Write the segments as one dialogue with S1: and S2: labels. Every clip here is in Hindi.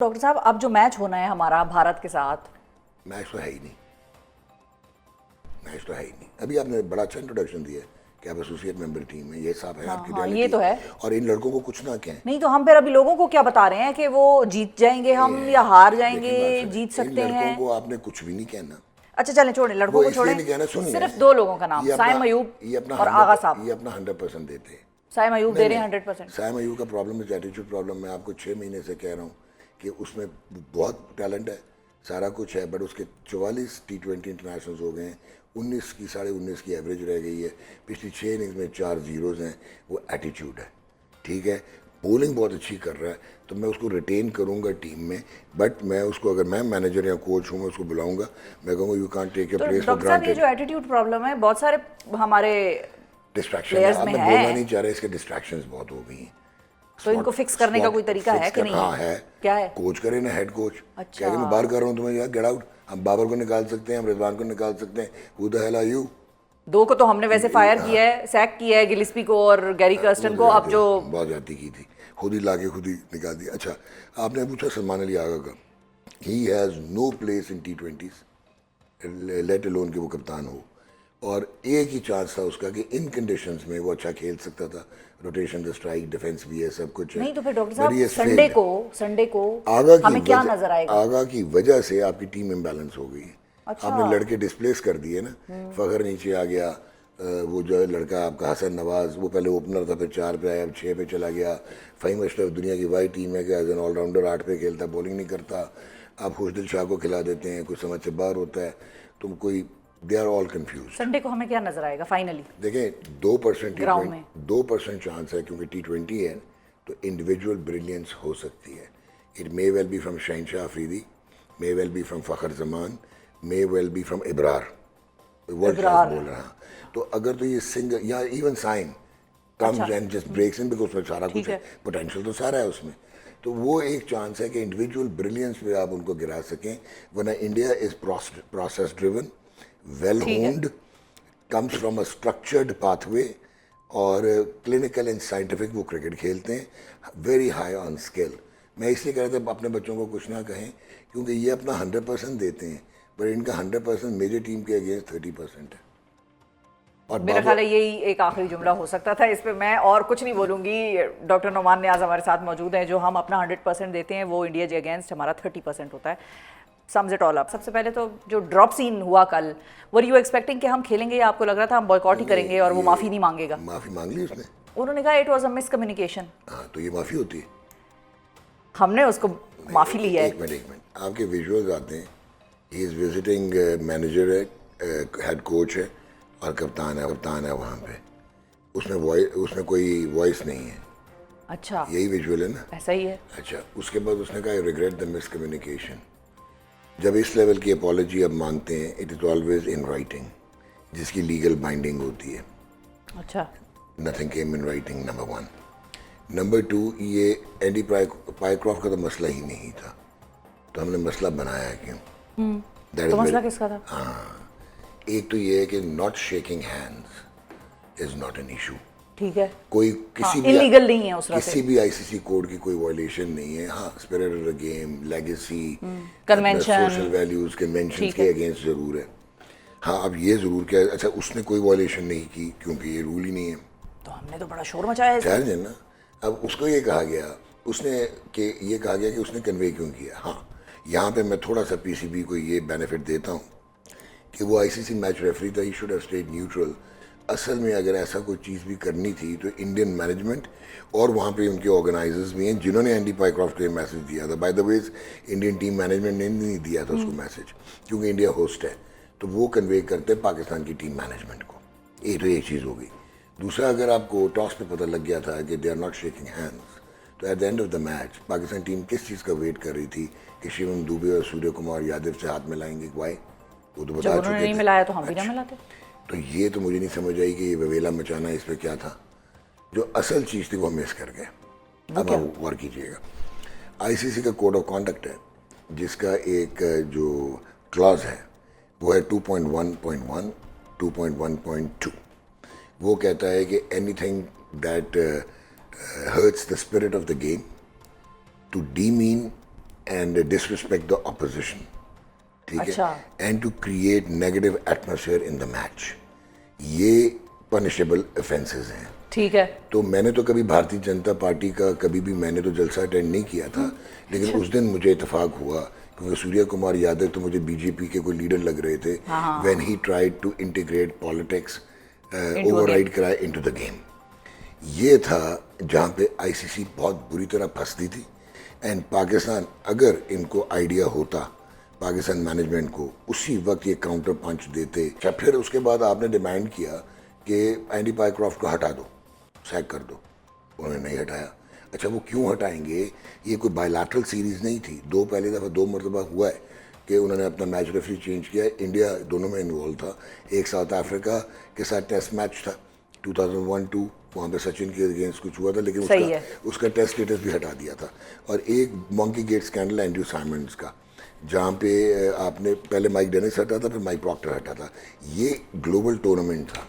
S1: डॉक्टर साहब, अब जो मैच होना है हमारा भारत के साथ,
S2: मैच तो है ही नहीं। मैच तो है ही नहीं। अभी आपने बड़ा अच्छा इंट्रोडक्शन दिया कि आप एसोसिएट मेंबर टीम में, ये सब है
S1: हाँ
S2: आपकी
S1: हाँ, ये
S2: रियलिटी।
S1: तो है।
S2: और इन लड़कों को कुछ ना कहें।
S1: नहीं तो हम फिर अभी लोगों को क्या बता रहे हैं कि वो जीत जाएंगे हम या हार जाएंगे,
S2: लेकिन बात
S1: जीत
S2: सुनिए, इन
S1: सकते
S2: लड़कों
S1: हैं।
S2: को आपने कुछ भी नहीं कहना।
S1: अच्छा चलें, छोड़ें लड़कों
S2: वो
S1: को,
S2: इसलिए
S1: छोड़ें।
S2: नहीं कहना, सुनिए।
S1: सिर्फ दो लोगों का नाम,
S2: ये
S1: साइम
S2: अपना
S1: अयूब
S2: ये अपना
S1: और आगा साहब।
S2: ये अपना 100% देते हैं।
S1: साइम अयूब
S2: नहीं
S1: दे रहे हैं
S2: नहीं,
S1: 100%।
S2: साइम अयूब का प्रॉब्लम है एटीट्यूड प्रॉब्लम। मैं आपको 6 महीने से कह रहा हूँ कि उसमें बहुत टैलेंट है, सारा कुछ है, बट उसके 44 T20 इंटरनेशनल्स हो गए हैं, 19 की 19.5 की एवरेज रह गई है, पिछली 6 इनिंग्स में 4 जीरोज़ हैं। वो एटीट्यूड है, ठीक है। बॉलिंग बहुत अच्छी कर रहा है, तो मैं उसको रिटेन करूंगा टीम में, बट मैं उसको, अगर मैं मैनेजर या कोच हूँ, मैं उसको बुलाऊंगा, मैं कहूँगा यू कांट टेक योर
S1: तो
S2: प्लेस फॉर
S1: डॉक्टर साहब, ये
S2: ग्रांटेड।
S1: जो एटीट्यूड प्रॉब्लम है बहुत सारे हमारे
S2: डिस्ट्रैक्शन है,
S1: प्लेयर्स
S2: अब
S1: में
S2: मैं बोलना
S1: है,
S2: नहीं चाह रहा, इसके डिस्ट्रैक्शंस बहुत हो गई हैं।
S1: तो इनको फिक्स करने का कोई तरीका है कि नहीं
S2: हाँ
S1: है?
S2: है।
S1: क्या है?
S2: कोच करे ना, हेड कोच।
S1: अच्छा।
S2: कह के मैं बाहर कर रहा हूँ तुम्हें, यार गेट आउट। हम बाबर को निकाल सकते हैं, हम रिजवान को निकाल सकते हैं, who the hell are you.
S1: दो को तो हमने वैसे फायर किया है, सैक किया है, गिलिस्पी को और गैरी कर्स्टन को। अब जो
S2: बहुत जाती की थी, खुद ही लाके खुद ही निकाल दिया। अच्छा, आपने पूछा सलमान अली आगा का, he has no place in T20s, let alone कि वो कप्तान हो। और एक ही चांस था उसका कि इन कंडीशंस में वो अच्छा खेल सकता था, रोटेशन द स्ट्राइक, डिफेंस भी है, सब कुछ है।
S1: नहीं तो फिर डॉक्टर
S2: But he
S1: साहब,
S2: has failed.
S1: संडे को
S2: आगा की
S1: हमें क्या
S2: वजह
S1: नजर आएगा?
S2: आगा की वजह से आपकी टीम इम्बैलेंस हो गई है।
S1: अच्छा।
S2: आपने लड़के डिस्प्लेस कर दिए ना। फखर नीचे आ गया, वो जो है लड़का आपका हसन नवाज, वो पहले ओपनर था, फिर 4 पे आया, अब 6 पे चला गया। फ़हीम अशरफ दुनिया की वाई टीम है कि एज एन ऑलराउंडर 8 पे खेलता, बॉलिंग नहीं करता। आप खुशदिल शाह को खिला देते हैं, कुछ समझ से बाहर होता है। तुम कोई, they are all confuse.
S1: Sunday को हमें क्या नजर आएगा फाइनली?
S2: देखें, 2%
S1: ग्राउंड में
S2: 2% चांस है, क्योंकि T20 है तो इंडिविजुअल ब्रिलियंस हो सकती है। It may well be from Shahanshah Afridi, may well be from Fakhar Zaman, may well be from Ibrar, world class बोल रहा। तो अगर तो ये सिंगल या even Saim comes and just breaks in, because उसमें सारा कुछ है, पोटेंशियल तो सारा है उसमें, तो वो एक चांस है कि इंडिविजुअल ब्रिलियंस पे आप उनको गिरा सकें। वरना India is process driven, well होन्ड, comes from a structured pathway, और क्लिनिकल एंड साइंटिफिक वो क्रिकेट खेलते हैं, वेरी हाई ऑन स्किल। मैं इसलिए कह रहा था अपने बच्चों को कुछ ना कहें, क्योंकि ये अपना 100% देते हैं, पर इनका 100% मेजर टीम के अगेंस्ट 30% है। और
S1: मेरा ख्याल है यही एक आखिरी जुमला हो सकता था, इस पे मैं और कुछ नहीं बोलूंगी। डॉक्टर नोमान नियाज हमारे साथ मौजूद हैं। जो हम अपना 100% देते हैं वो इंडिया के अगेंस्ट हमारा 30% होता है। Sums it all up. सबसे पहले तो जो ड्रॉप सीन हुआ कल, वर यू एक्सपेक्टिंग कि हम खेलेंगे या आपको लग रहा था हम बॉयकॉट ही करेंगे और वो माफ़ी नहीं मांगेगा?
S2: माफ़ी मांग ली उसने।
S1: उन्होंने कहा इट वॉज अ मिसकम्युनिकेशन।
S2: हाँ, तो ये माफ़ी होती है?
S1: हमने उसको माफ़ी ली है।
S2: एक मिनट, आपके विजुअल्स आते हैं, ही इज़ विजिटिंग मैनेजर है, हेड कोच है और कप्तान है वहाँ पे। उसमें कोई वॉइस नहीं है।
S1: अच्छा,
S2: यही विजुअल है ना?
S1: ऐसा ही है।
S2: अच्छा, उसके बाद उसने कहा रिग्रेट द मिसकम्युनिकेशन। जब इस लेवल की अपॉलॉजी अब मांगते हैं, it is always in writing, जिसकी लीगल बाइंडिंग होती है।
S1: अच्छा,
S2: nothing came in writing, number 1। Number 2, ये एंडी पायक्रॉफ्ट का तो मसला ही नहीं था, तो हमने मसला बनाया क्यों? That
S1: तो
S2: is
S1: मसला
S2: very-
S1: किसका था?
S2: एक तो ये है कि not shaking hands is not an issue.
S1: ठीक है,
S2: कोई किसी भी
S1: इलीगल नहीं है उस तरह
S2: किसी भी आईसीसी कोड की कोई वायलेशन नहीं है। हाँ, spirit of the game, legacy,
S1: convention,
S2: social values, convention
S1: ठीक
S2: के
S1: है।
S2: अगेंस्ट जरूर है। हाँ, अब ये जरूर क्या है, अच्छा उसने कोई वायलेशन नहीं की क्योंकि ये रूल ही नहीं है।
S1: तो हमने तो बड़ा शोर मचाया है।
S2: खैर है ना, अब उसको ये कहा गया, उसने कि ये कहा गया कि उसने कन्वे क्यों किया। हाँ, यहाँ पे मैं थोड़ा सा पीसीबी को ये बेनिफिट देता हूँ कि वो आईसीसी मैच रेफरी था, he should have stayed neutral. असल में अगर ऐसा कोई चीज़ भी करनी थी तो इंडियन मैनेजमेंट और वहाँ पे उनके ऑर्गेनाइजर्स भी हैं जिन्होंने एंडी पायक्रॉफ्ट को ये मैसेज दिया था। By the ways, Indian team management ने नहीं दिया था उसको मैसेज, क्योंकि इंडिया होस्ट है, तो वो कन्वे करते पाकिस्तान की टीम मैनेजमेंट को। तो एक चीज़ हो गई। दूसरा, अगर आपको टॉस पे पता लग गया था कि they are not shaking hands, तो at the end of the match Pakistan team किस चीज़ का वेट कर रही थी कि शिवम दुबे और सूर्य कुमार यादव से हाथ मिलाएंगे? वाई? वो तो बता
S1: जब उन्होंने
S2: चुके
S1: नहीं
S2: थे।
S1: मिलाया तो हम भी ना मिलाते।
S2: तो ये तो मुझे नहीं समझ आई कि ये वेला मचाना इस पे क्या था। जो असल चीज़ थी वो मिस कर गए। अब आप गौर कीजिएगा, आईसीसी का कोड ऑफ कॉन्डक्ट है जिसका एक जो क्लॉज है वो है 2.1.1, 2.1.2। वो कहता है कि anything that hurts the spirit of the game, to demean and disrespect the opposition. ठीक है,
S1: अच्छा।
S2: and to create negative atmosphere in the match. ये punishable offenses हैं.
S1: ठीक है।
S2: तो मैंने तो कभी भारतीय जनता पार्टी का कभी भी मैंने तो जलसा अटेंड नहीं किया था, लेकिन उस दिन मुझे इतफाक हुआ क्योंकि सूर्य कुमार यादव तो मुझे बीजेपी के कोई लीडर लग रहे थे when he tried to integrate politics override कराए इनटू द गेम। ये था जहाँ पे आईसीसी बहुत बुरी तरह फंसती थी। एंड पाकिस्तान अगर इनको आइडिया होता, पाकिस्तान मैनेजमेंट को उसी वक्त ये काउंटर पंच देते। अच्छा, फिर उसके बाद आपने डिमांड किया कि एंडी पायक्रॉफ्ट को हटा दो, सैक कर दो, उन्होंने नहीं हटाया। अच्छा, वो क्यों हटाएंगे? ये कोई बायलैटरल सीरीज़ नहीं थी, पहली दफ़ा 2 मरतबा हुआ है कि उन्होंने अपना मैच रेफरी चेंज किया है। इंडिया दोनों में इन्वॉल्व था। एक साउथ अफ्रीका के साथ टेस्ट मैच था 2001-2, वहाँ पे सचिन के अगेंस्ट कुछ हुआ था, लेकिन उसका टेस्ट स्टेटस भी हटा दिया था। और एक monkey gate scandal Andrew Symonds का, जहाँ पे आपने पहले माइक डेनिस हटा था, फिर माइक प्रॉक्टर हटा था। ये ग्लोबल टूर्नामेंट था,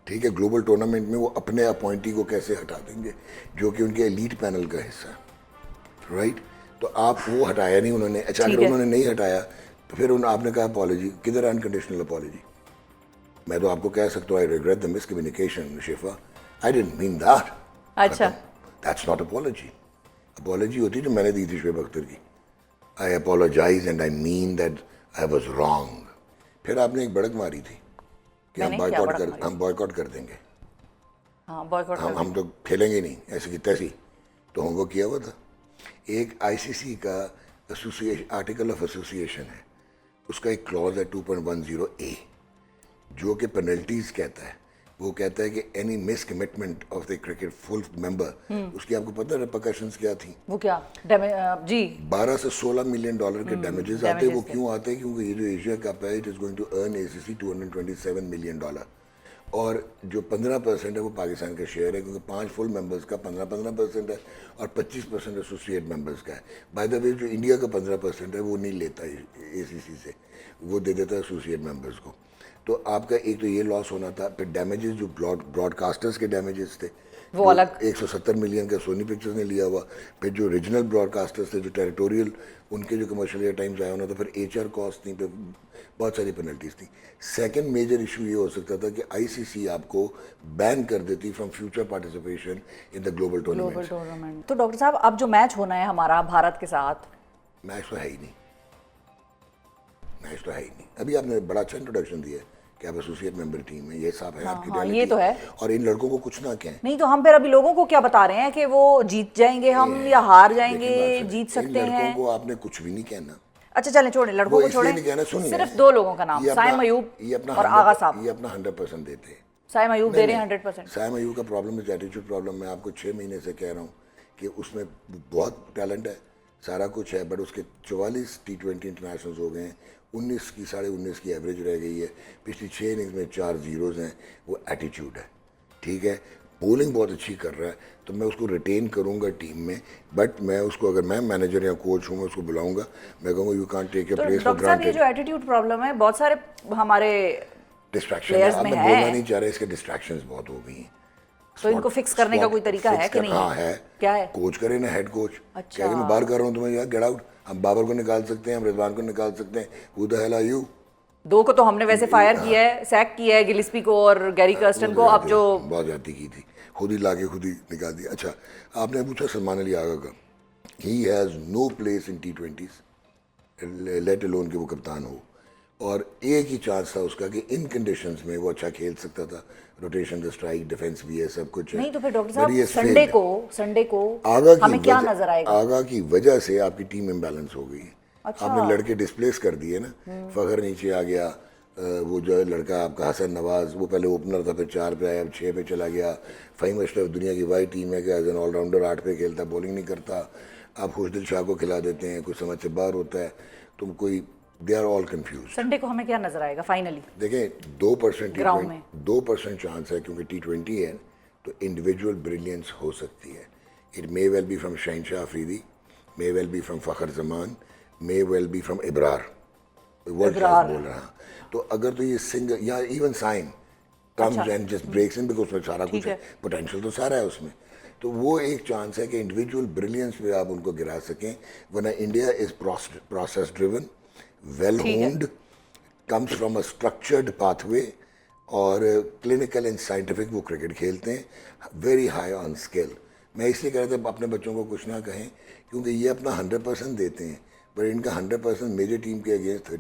S2: ठीक है। ग्लोबल टूर्नामेंट में वो अपने अपॉइंटी को कैसे हटा देंगे जो कि उनके एलीट पैनल का हिस्सा है, राइट? तो आप वो हटाया नहीं उन्होंने। अच्छा, अगर उन्होंने नहीं हटाया तो फिर आपने कहा अपॉलॉजी, किधर अनकंडीशनल अपॉलॉजी? मैं तो आपको कह सकता हूँ I regret the miscommunication Shifa, I didn't mean that.
S1: अच्छा,
S2: दैट्स नॉट अपॉलॉजी। अपॉलॉजी होती जो मैंने दी थी शुएब अख्तर की, I apologise and I mean that I was wrong. फिर आपने एक बड़क मारी थी कि हम बॉयकॉट कर देंगे।
S1: हाँ, बॉयकॉट
S2: हम तो खेलेंगे नहीं ऐसे की तैसी, तो हम वो किया हुआ था। एक आईसीसी का एसोसिएशन आर्टिकल ऑफ एसोसिएशन है, उसका एक क्लॉज है 2.10A जो कि पेनल्टीज कहता है। वो कहता है कि any miss commitment of the cricket full member, उसकी आपको पता है रिपरकशंस क्या थी?
S1: वो क्या जी
S2: 12 से 16 मिलियन डॉलर के डैमेजेस आते हैं। वो क्यों आते हैं? क्योंकि ये जो एशिया कप है, it is going to earn ACC $227 million, और जो 15% है वो पाकिस्तान का शेयर है, क्योंकि 5 फुल मेंबर्स का 15% है और 25% एसोसिएट मेंबर्स का है। बाय द वे, जो इंडिया का 15% है वो नहीं लेता एसीसी से, वो दे देता है एसोसिएट मेंबर्स को। तो आपका एक तो ये लॉस होना था। फिर डैमेजेस जो ब्रॉडकास्टर्स के डैमेजेस थे
S1: वो अलग
S2: 170 मिलियन का सोनी पिक्चर्स ने लिया हुआ। फिर जो रीजनल ब्रॉडकास्टर्स थे, जो टेरिटोरियल, उनके जो कमर्शियल एयर टाइम्स आया होना था। फिर एचआर कॉस्ट थी, फिर बहुत सारी पेनल्टीज थी। सेकंड मेजर इशू ये हो सकता था कि आईसीसी आपको बैन कर देती from future participation in the global tournament.
S1: तो डॉक्टर साहब, अब जो मैच होना है हमारा भारत के साथ,
S2: मैच तो है ही नहीं, मैच तो है ही नहीं। अभी आपने बड़ा अच्छा इंट्रोडक्शन दिया कि आप एसोसिएट मेंबर टीम में, ये सब है आपकी
S1: ये तो है।
S2: और इन लड़कों को कुछ ना कहें।
S1: नहीं तो हम फिर अभी लोगों को क्या बता रहे हैं कि वो जीत जाएंगे हम या हार जाएंगे, जीत सकते हैं?
S2: लड़कों को आपने कुछ भी नहीं कहना।
S1: अच्छा चलें, छोड़ें लड़कों को, छोड़ें। सिर्फ 2 लोगों का नाम, साइम अयूब और आगा साहब।
S2: ये अपना 100% देते हैं।
S1: साइम अयूब दे रहे हैं 100%।
S2: साइम अयूब का प्रॉब्लम है एटीट्यूड प्रॉब्लम। मैं आपको 6 महीने से कह रहा हूँ कि उसमें बहुत टैलेंट है, सारा कुछ है, बट उसके 44 T20 इंटरनेशनल्स हो गए हैं, 19 की 19.5 की एवरेज रह गई है। पिछली 6 इनिंग्स में 4 जीरोज़ हैं। वो एटीट्यूड है, ठीक है। बॉलिंग बहुत अच्छी कर रहा है, तो मैं उसको रिटेन करूंगा टीम में। बट मैं उसको, अगर मैं मैनेजर या कोच हूँ, मैं उसको बुलाऊंगा, मैं कहूँगा you can't take your place for granted.
S1: ये जो एटीट्यूड प्रॉब्लम है, बहुत सारे हमारे
S2: डिस्ट्रैक्शन है। अब मैं बोलना नहीं चाह रहा, इसके डिस्ट्रैक्शंस बहुत हो गई हैं।
S1: तो इनको फिक्स करने का कोई तरीका है कि नहीं?
S2: हाँ है।
S1: क्या है?
S2: कोच करे ना, हेड कोच।
S1: अच्छा,
S2: क्या मैं बाहर कर रहा हूँ तुम्हें, यार गेट आउट। हम बाबर को निकाल सकते हैं, हम रिजवान को निकाल सकते हैं, who the hell are you?
S1: 2 को तो हमने वैसे फायर किया है, सैक किया है, गिलिस्पी को और गैरी कर्स्टन को। अब जो
S2: बहुत ज्यादा की थी, खुद ही लाके खुद ही निकाल दिया। अच्छा, आपने पूछा सलमान अली आगा का, he has no place in T20s, let alone कि वो कप्तान हो। और एक ही चांस था उसका कि इन कंडीशंस में वो अच्छा खेल सकता था। रोटेशन द स्ट्राइक, डिफेंस भी है, सब कुछ है।
S1: नहीं तो फिर डॉक्टर साहब, संडे को हमें क्या नजर आएगा?
S2: आगा की वजह से आपकी टीम इम्बैलेंस हो गई है।
S1: अच्छा।
S2: आपने लड़के डिस्प्लेस कर दिए ना। फखर नीचे आ गया, वो जो है लड़का आपका हसन नवाज, वो पहले ओपनर था, फिर 4 पे आया, अब 6 पे चला गया। फ़हीम अशरफ दुनिया की वाई टीम है कि एज एन ऑलराउंडर 8 पे खेलता, बॉलिंग नहीं करता। आप खुशदिल शाह को खिला देते हैं, कुछ समझ से बाहर होता है। तुम कोई, they are all confuse.
S1: Sunday को हमें क्या नजर आएगा फाइनली?
S2: देखें, 2%
S1: ग्राउंड में
S2: 2% चांस है, क्योंकि T20 है तो इंडिविजुअल ब्रिलियंस हो सकती है। It may well be from Shahanshah Afridi, may well be from Fakhar Zaman, may well be from Ibrar, world class बोल रहा। तो अगर तो ये सिंगल या even Saim comes and just breaks in, because उसमें सारा कुछ है, पोटेंशियल तो सारा है उसमें। तो वो एक चांस है कि इंडिविजुअल ब्रिलियंस पे आप उनको गिरा सकें, वरना India is process driven, well
S1: ठीक है।
S2: होन्ड, comes from a structured pathway, और क्लिनिकल एंड साइंटिफिक वो क्रिकेट खेलते हैं, वेरी हाई ऑन स्किल। मैं इसलिए कह रहा था अपने बच्चों को कुछ ना कहें, क्योंकि ये अपना 100% देते हैं, पर इनका 100% मेजर टीम के अगेंस्ट